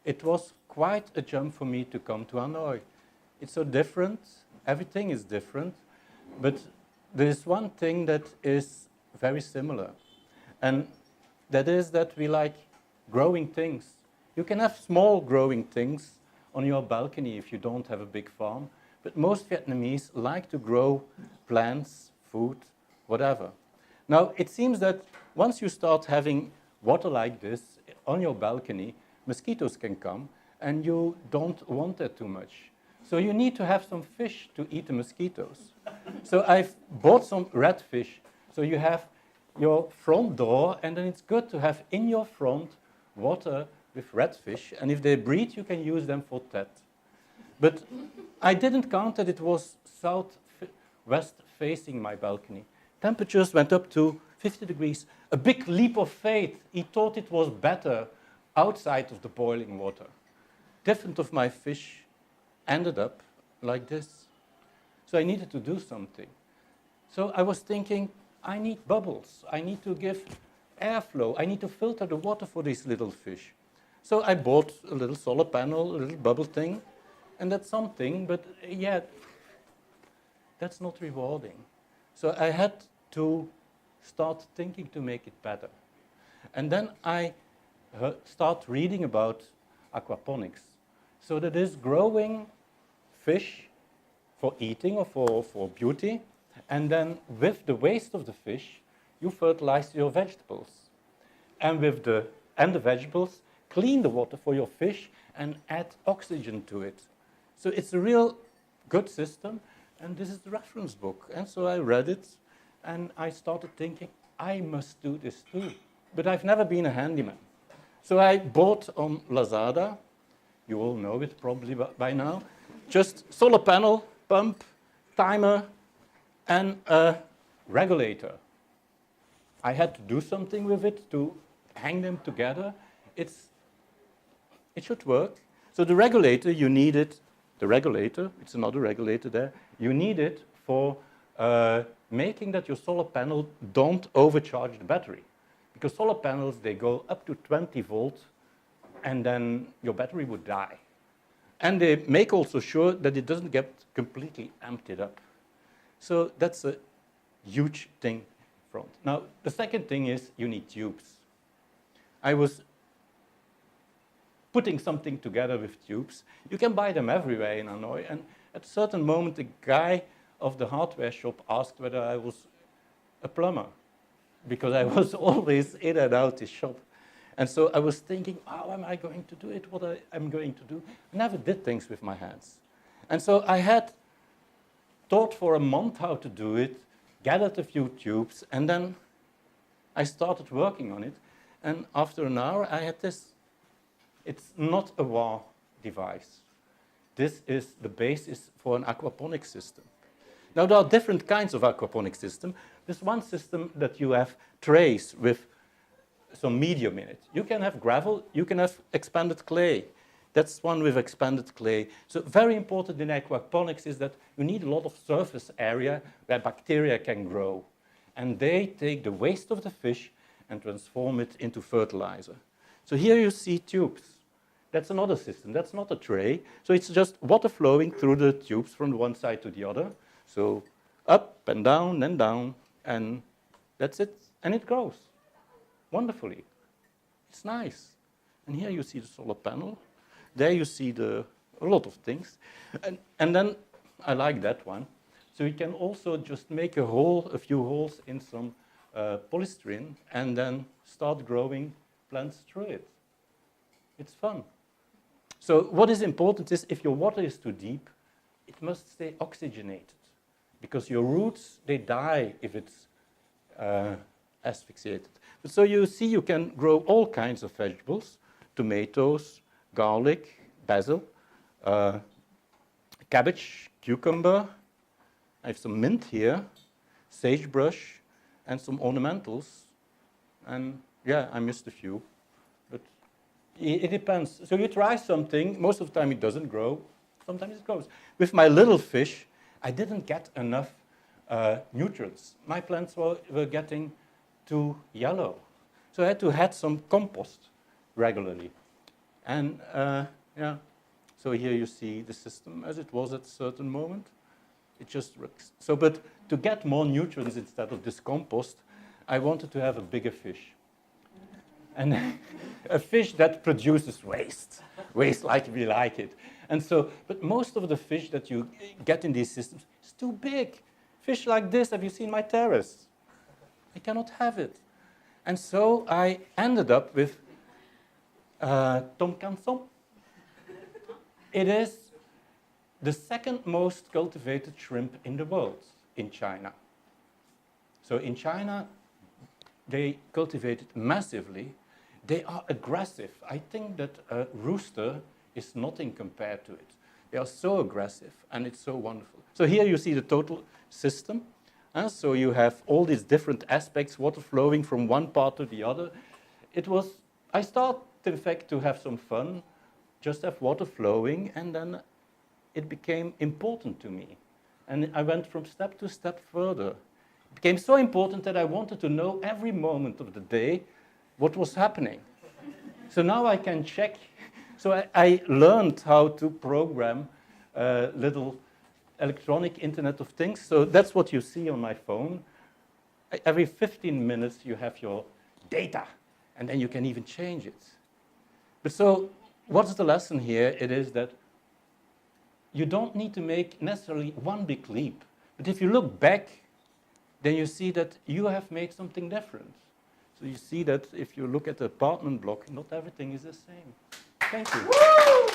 it was quite a jump for me to come to Hanoi. It's so different. Everything is different. But there is one thing that is very similar. And that is that we like growing things. You can have small growing things on your balcony if you don't have a big farm. But most Vietnamese like to grow plants, food, whatever. Now, it seems that once you start having water like this on your balcony, mosquitoes can come, and you don't want that too much. So you need to have some fish to eat the mosquitoes. So I've bought some red fish. So you have your front door, and then it's good to have in your front water with red fish. And if they breed, you can use them for that. But I didn't count that it was southwest facing my balcony. Temperatures went up to 50 degrees. A big leap of faith. He thought it was better outside of the boiling water. Different of my fish ended up like this. So I needed to do something. So I was thinking, I need bubbles. I need to give airflow. I need to filter the water for these little fish. So I bought a little solar panel, a little bubble thing, and that's something, but yeah, that's not rewarding. So I had to start thinking to make it better. And then I start reading about aquaponics. So that is growing fish for eating or for beauty, and then with the waste of the fish, you fertilize your vegetables. And with the vegetables, clean the water for your fish and add oxygen to it. So it's a real good system, and this is the reference book. And so I read it, and I started thinking, I must do this too. But I've never been a handyman. So I bought on Lazada, you all know it probably by now, just solar panel, pump, timer, and a regulator. I had to do something with it to hang them together. It should work. So the regulator, you need it. The regulator, it's another regulator there. You need it for making that your solar panel don't overcharge the battery. Because solar panels, they go up to 20 volts, and then your battery would die. And they make also sure that it doesn't get completely emptied up. So that's a huge thing front. Now, the second thing is you need tubes. I was putting something together with tubes. You can buy them everywhere in Hanoi. And at a certain moment, the guy of the hardware shop asked whether I was a plumber, because I was always in and out his shop. And so I was thinking, how am I going to do it, what I'm going to do? I never did things with my hands. And so I had thought for a month how to do it, gathered a few tubes, and then I started working on it. And after an hour, I had this. It's not a wow device. This is the basis for an aquaponic system. Now, there are different kinds of aquaponic system. There's one system that you have trays with some medium in it. You can have gravel, you can have expanded clay. That's one with expanded clay. So very important in aquaponics is that you need a lot of surface area where bacteria can grow. And they take the waste of the fish and transform it into fertilizer. So here you see tubes. That's another system. That's not a tray. So it's just water flowing through the tubes from one side to the other. So up and down, and that's it. And it grows wonderfully. It's nice. And here you see the solar panel. There you see a lot of things. And then I like that one. So you can also just make a few holes in some polystyrene and then start growing plants through it. It's fun. So what is important is if your water is too deep, it must stay oxygenated, because your roots, they die if it's asphyxiated. But so you see you can grow all kinds of vegetables, tomatoes, garlic, basil, cabbage, cucumber. I have some mint here, sagebrush, and some ornamentals. And yeah, I missed a few. But it depends. So you try something, most of the time it doesn't grow, sometimes it grows. With my little fish, I didn't get enough nutrients. My plants were getting too yellow. So I had to add some compost regularly. And yeah, so here you see the system as it was at a certain moment. It just works. So, but to get more nutrients instead of this compost, I wanted to have a bigger fish. And a fish that produces waste like we like it. And so, but most of the fish that you get in these systems is too big. Fish like this, have you seen my terrace? I cannot have it. And so I ended up with Tom Canson. It is the second most cultivated shrimp in the world in China. So in China, they cultivate it massively. They are aggressive. I think that a rooster is nothing compared to it. They are so aggressive, and it's so wonderful. So here you see the total system. So you have all these different aspects, water flowing from one part to the other. I started, in fact, to have some fun, just have water flowing, and then it became important to me. And I went from step to step further. It became so important that I wanted to know every moment of the day what was happening. So now I can check. So I learned how to program little electronic Internet of Things. So that's what you see on my phone. Every 15 minutes you have your data, and then you can even change it. But so what's the lesson here? It is that you don't need to make necessarily one big leap. But if you look back, then you see that you have made something different. So you see that if you look at the apartment block, not everything is the same. Thank you.